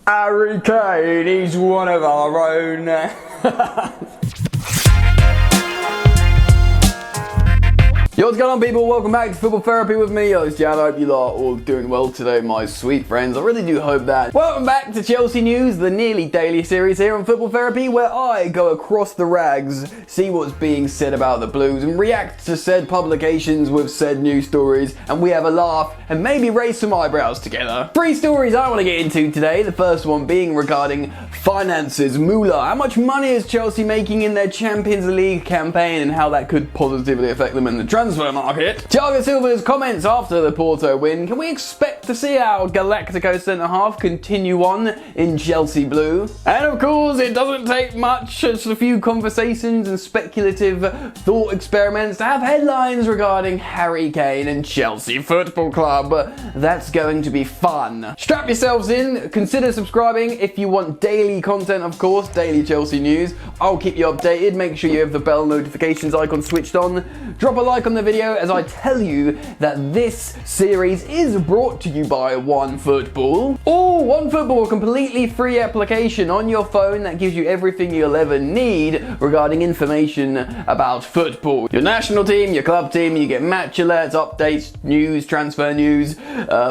Harry Kane, he's one of our own. Yo, what's going on, people? Welcome back to Football Therapy with me, host Jan. I hope you lot are all doing well today, my sweet friends. I really do hope that. Welcome back to Chelsea News, the nearly daily series here on Football Therapy, where I go across the rags, see what's being said about the Blues, and react to said publications with said news stories, and we have a laugh, and maybe raise some eyebrows together. 3 stories I want to get into today, the first one being regarding finances, moolah. How much money is Chelsea making in their Champions League campaign, and how that could positively affect them in the transfer market. Thiago Silva's comments after the Porto win. Can we expect to see our Galactico centre-half continue on in Chelsea blue? And of course, it doesn't take much, just a few conversations and speculative thought experiments to have headlines regarding Harry Kane and Chelsea Football Club. That's going to be fun. Strap yourselves in, consider subscribing if you want daily content, of course, daily Chelsea news. I'll keep you updated. Make sure you have the bell notifications icon switched on. Drop a like on the video as I tell you that this series is brought to you by OneFootball. OneFootball, a completely free application on your phone that gives you everything you'll ever need regarding information about football. Your national team, your club team, you get match alerts, updates, news, transfer news,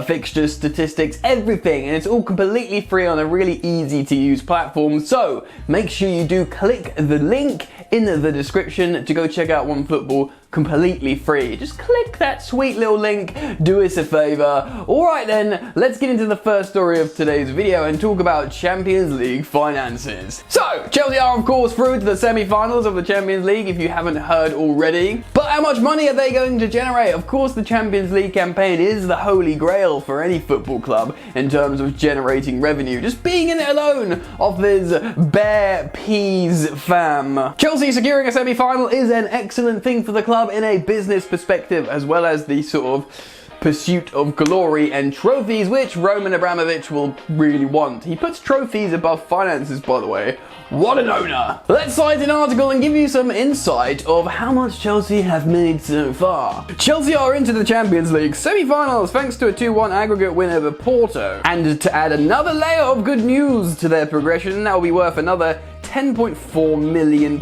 fixtures, statistics, everything, and it's all completely free on a really easy to use platform. So make sure you do click the link in the description to go check out OneFootball completely free. Just click that sweet little link, do us a favor. Alright then, let's get into the first story of today's video and talk about Champions League finances. So, Chelsea are of course through to the semi-finals of the Champions League if you haven't heard already. But how much money are they going to generate? Of course the Champions League campaign is the holy grail for any football club in terms of generating revenue. Just being in it alone offers bare peas, fam. Chelsea securing a semi-final is an excellent thing for the club in a business perspective, as well as the sort of pursuit of glory and trophies, which Roman Abramovich will really want. He puts trophies above finances, by the way. What an owner! Let's cite an article and give you some insight of how much Chelsea have made so far. Chelsea are into the Champions League semi-finals thanks to a 2-1 aggregate win over Porto. And to add another layer of good news to their progression, that will be worth another £10.4 million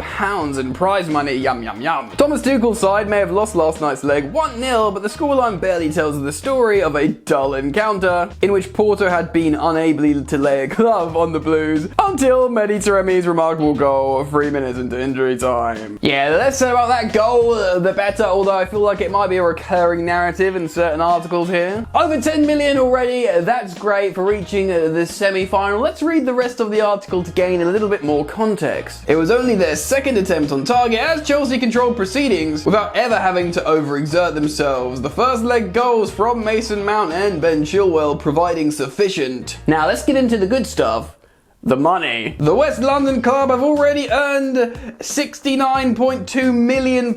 in prize money. Yum, yum, yum. Thomas Tuchel's side may have lost last night's leg 1-0, but the scoreline barely tells the story of a dull encounter in which Porto had been unable to lay a glove on the Blues until Mehdi Taremi's remarkable goal 3 minutes into injury time. Yeah, the less said about that goal, the better, although I feel like it might be a recurring narrative in certain articles here. Over 10 million already, that's great for reaching the semi-final. Let's read the rest of the article to gain a little bit more context. It was only their second attempt on target as Chelsea controlled proceedings without ever having to overexert themselves. The first leg goals from Mason Mount and Ben Chilwell providing sufficient. Now let's get into the good stuff. The money. The West London club have already earned £69.2 million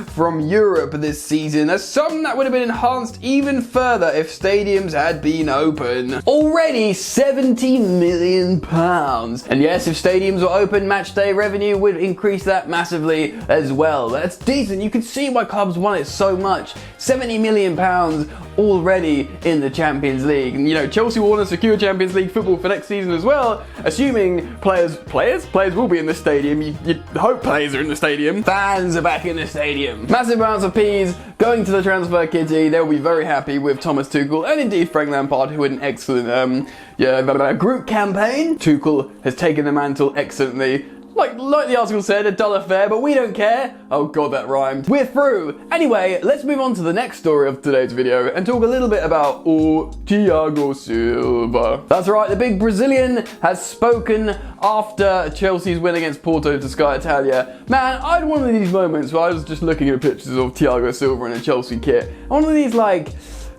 from Europe this season, a sum that would have been enhanced even further if stadiums had been open. Already £70 million. And yes, if stadiums were open, match day revenue would increase that massively as well. That's decent. You can see why clubs want it so much. £70 million already in the Champions League. And you know, Chelsea will want to secure Champions League football for next season as well, assuming players will be in the stadium. You hope players are in the stadium. Fans are back in the stadium. Massive amounts of peas going to the transfer kitty. They'll be very happy with Thomas Tuchel and indeed Frank Lampard, who had an excellent group campaign. Tuchel has taken the mantle excellently. Like the article said, a dull affair, but we don't care. Oh god, that rhymed. We're through. Anyway, let's move on to the next story of today's video and talk a little bit about Thiago Silva. That's right, the big Brazilian has spoken after Chelsea's win against Porto to Sky Italia. Man, I had one of these moments where I was just looking at pictures of Thiago Silva in a Chelsea kit. One of these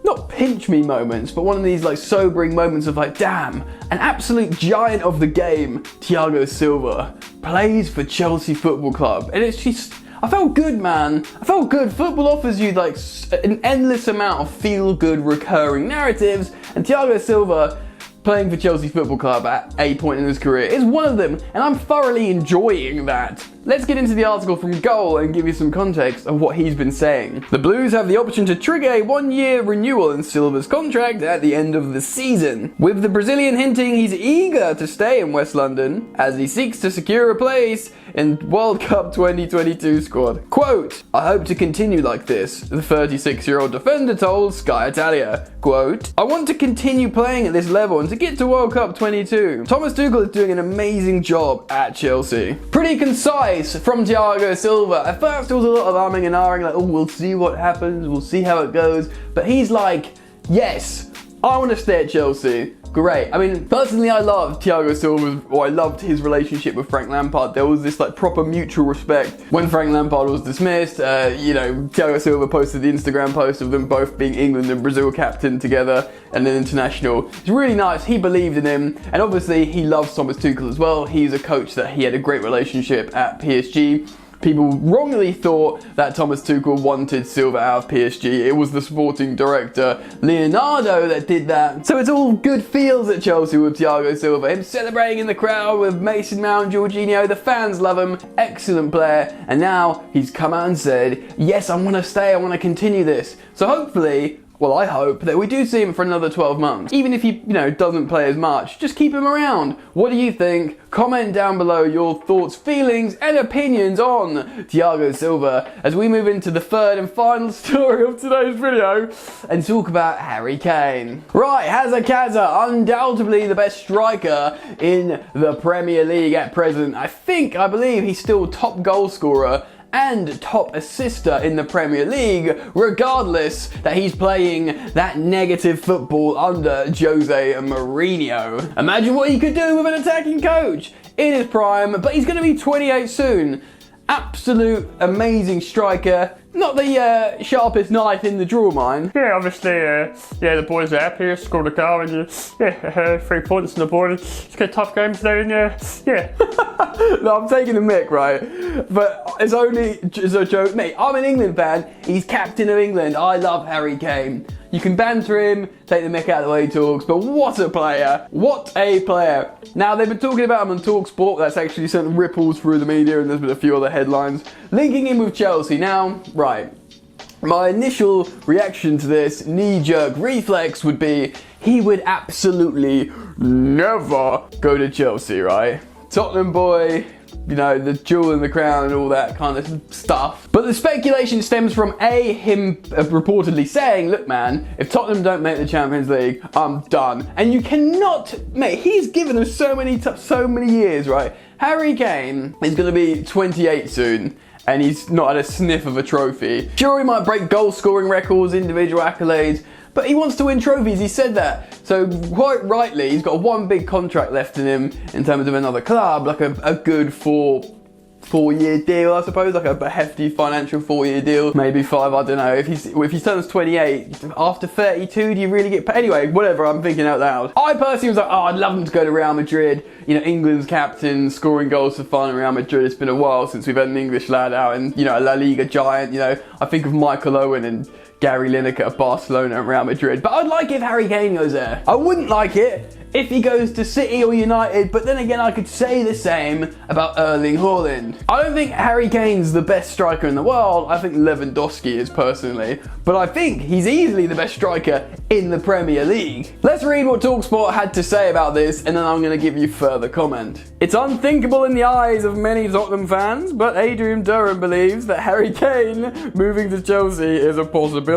not pinch me moments, but one of these sobering moments of damn, an absolute giant of the game, Thiago Silva, plays for Chelsea Football Club. And it's just, I felt good, man. I felt good. Football offers you an endless amount of feel-good recurring narratives, and Thiago Silva playing for Chelsea Football Club at a point in his career is one of them, and I'm thoroughly enjoying that. Let's get into the article from Goal and give you some context of what he's been saying. The Blues have the option to trigger a 1-year renewal in Silva's contract at the end of the season, with the Brazilian hinting he's eager to stay in West London as he seeks to secure a place in World Cup 2022 squad. Quote, "I hope to continue like this," the 36-year-old defender told Sky Italia. Quote, "I want to continue playing at this level and to get to World Cup 22. Thomas Tuchel is doing an amazing job at Chelsea." Pretty concise from Thiago Silva. At first there was a lot of umming and ahhing, like, oh, we'll see what happens, we'll see how it goes. But he's like, yes, I want to stay at Chelsea. Great. I mean, personally, I loved Thiago Silva, or I loved his relationship with Frank Lampard. There was this like proper mutual respect. When Frank Lampard was dismissed, Thiago Silva posted the Instagram post of them both being England and Brazil captain together and an international. It's really nice. He believed in him, and obviously he loves Thomas Tuchel as well. He's a coach that he had a great relationship at PSG. People wrongly thought that Thomas Tuchel wanted Silva out of PSG. It was the sporting director, Leonardo, that did that. So it's all good feels at Chelsea with Thiago Silva. Him celebrating in the crowd with Mason Mount, Jorginho. The fans love him. Excellent player. And now he's come out and said, yes, I want to stay. I want to continue this. So hopefully, well, I hope that we do see him for another 12 months. Even if he, doesn't play as much, just keep him around. What do you think? Comment down below your thoughts, feelings, and opinions on Thiago Silva as we move into the third and final story of today's video and talk about Harry Kane. Right, Hazard, undoubtedly the best striker in the Premier League at present. I believe he's still top goal scorer and top assister in the Premier League, regardless that he's playing that negative football under Jose Mourinho. Imagine what he could do with an attacking coach in his prime, but he's going to be 28 soon. Absolute amazing striker. Not the sharpest knife in the drawer, mind. Yeah, obviously, the boys are happy, scored a goal, and 3 points on the board. It's got a tough game today, and No, I'm taking the mick, right? But it's only as a joke. Mate, I'm an England fan. He's captain of England. I love Harry Kane. You can banter him, take the mick out of the way he talks, but what a player. What a player. Now, they've been talking about him on TalkSport. That's actually sent ripples through the media, and there's been a few other headlines linking him with Chelsea. Now, right, my initial reaction to this knee-jerk reflex would be he would absolutely never go to Chelsea, right? Tottenham boy, the jewel in the crown and all that kind of stuff. But the speculation stems from him reportedly saying, look man, if Tottenham don't make the Champions League, I'm done. And you cannot, mate, he's given them so many years, right? Harry Kane is going to be 28 soon, and he's not had a sniff of a trophy. Sure, he might break goal scoring records, individual accolades, but he wants to win trophies, he said that. So quite rightly, he's got one big contract left in him in terms of another club, like a good four-year deal, I suppose, like a hefty financial 4-year deal, maybe 5, I don't know. If he turns 28, after 32, do you really get paid? Anyway, whatever, I'm thinking out loud. I personally was like, oh, I'd love him to go to Real Madrid. England's captain, scoring goals for fun in Real Madrid. It's been a while since we've had an English lad out, and, a La Liga giant, I think of Michael Owen and Gary Lineker at Barcelona and Real Madrid. But I'd like it if Harry Kane goes there. I wouldn't like it if he goes to City or United, but then again, I could say the same about Erling Haaland. I don't think Harry Kane's the best striker in the world. I think Lewandowski is, personally. But I think he's easily the best striker in the Premier League. Let's read what TalkSport had to say about this, and then I'm going to give you further comment. It's unthinkable in the eyes of many Tottenham fans, but Adrian Durham believes that Harry Kane moving to Chelsea is a possibility.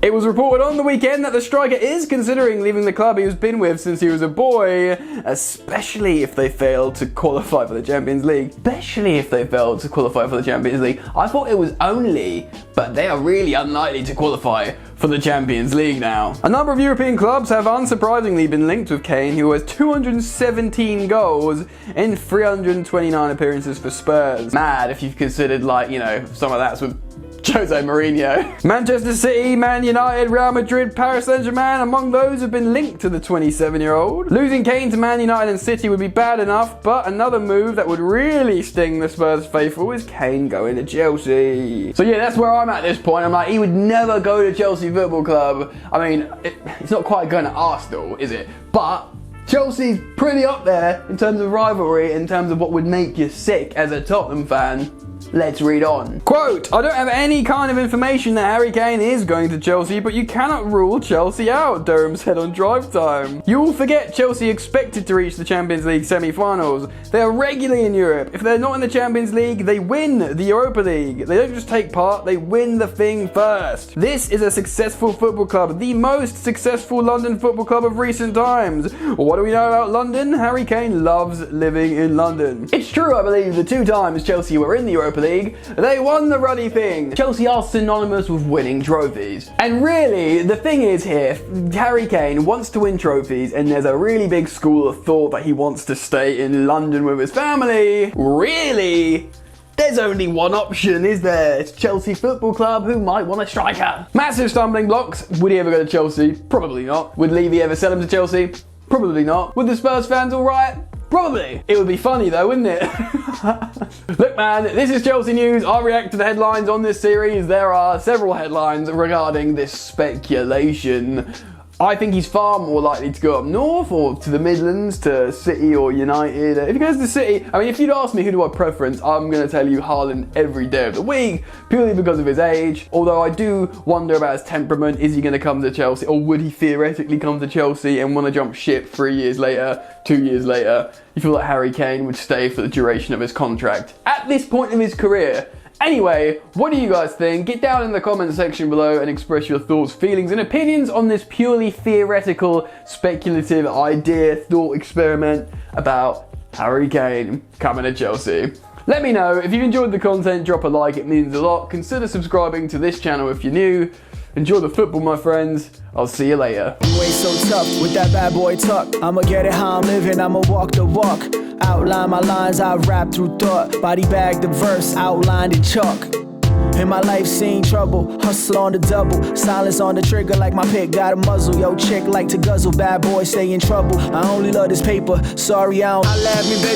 It was reported on the weekend that the striker is considering leaving the club he's been with since he was a boy, especially if they fail to qualify for the Champions League. Especially if they fail to qualify for the Champions League. I thought it was only, but they are really unlikely to qualify for the Champions League now. A number of European clubs have unsurprisingly been linked with Kane, who has 217 goals in 329 appearances for Spurs. Mad if you've considered, some of that's with Jose Mourinho. Manchester City, Man United, Real Madrid, Paris Saint-Germain, among those have been linked to the 27-year-old. Losing Kane to Man United and City would be bad enough, but another move that would really sting the Spurs faithful is Kane going to Chelsea. So yeah, that's where I'm at this point. I'm like, he would never go to Chelsea Football Club. I mean, it's not quite going to Arsenal, is it? But Chelsea's pretty up there in terms of rivalry, in terms of what would make you sick as a Tottenham fan. Let's read on. Quote, I don't have any kind of information that Harry Kane is going to Chelsea, but you cannot rule Chelsea out, Durham said on Drive Time. You all forget Chelsea expected to reach the Champions League semi-finals. They are regularly in Europe. If they're not in the Champions League, they win the Europa League. They don't just take part, they win the thing first. This is a successful football club, the most successful London football club of recent times. What do we know about London? Harry Kane loves living in London. It's true, I believe, the 2 times Chelsea were in the Europa League, they won the ruddy thing. Chelsea are synonymous with winning trophies. And really, the thing is here, Harry Kane wants to win trophies, and there's a really big school of thought that he wants to stay in London with his family. Really? There's only one option, is there? It's Chelsea Football Club, who might want a striker. Massive stumbling blocks. Would he ever go to Chelsea? Probably not. Would Levy ever sell him to Chelsea? Probably not. Would the Spurs fans all riot? Probably. It would be funny though, wouldn't it? Look man, this is Chelsea News. I react to the headlines on this series. There are several headlines regarding this speculation. I think he's far more likely to go up north or to the Midlands, to City or United. If he goes to City, I mean, if you'd ask me who do I preference, I'm going to tell you Haaland every day of the week, purely because of his age. Although I do wonder about his temperament. Is he going to come to Chelsea, or would he theoretically come to Chelsea and want to jump ship 3 years later, 2 years later? You feel like Harry Kane would stay for the duration of his contract at this point of his career. Anyway, what do you guys think? Get down in the comment section below and express your thoughts, feelings and opinions on this purely theoretical, speculative idea, thought experiment about Harry Kane coming to Chelsea. Let me know. If you've enjoyed the content, drop a like, it means a lot. Consider subscribing to this channel if you're new. Enjoy the football, my friends. I'll see you later. You ain't so tough with that bad boy tuck. I'ma get it how I'm living, I'ma walk the walk. Outline my lines, I rap through thought. Body bag the verse, outlined in chalk. In my life seen trouble, hustle on the double. Silence on the trigger like my pick got a muzzle. Yo chick like to guzzle, bad boy stay in trouble. I only love this paper, sorry I don't. I laugh me baby.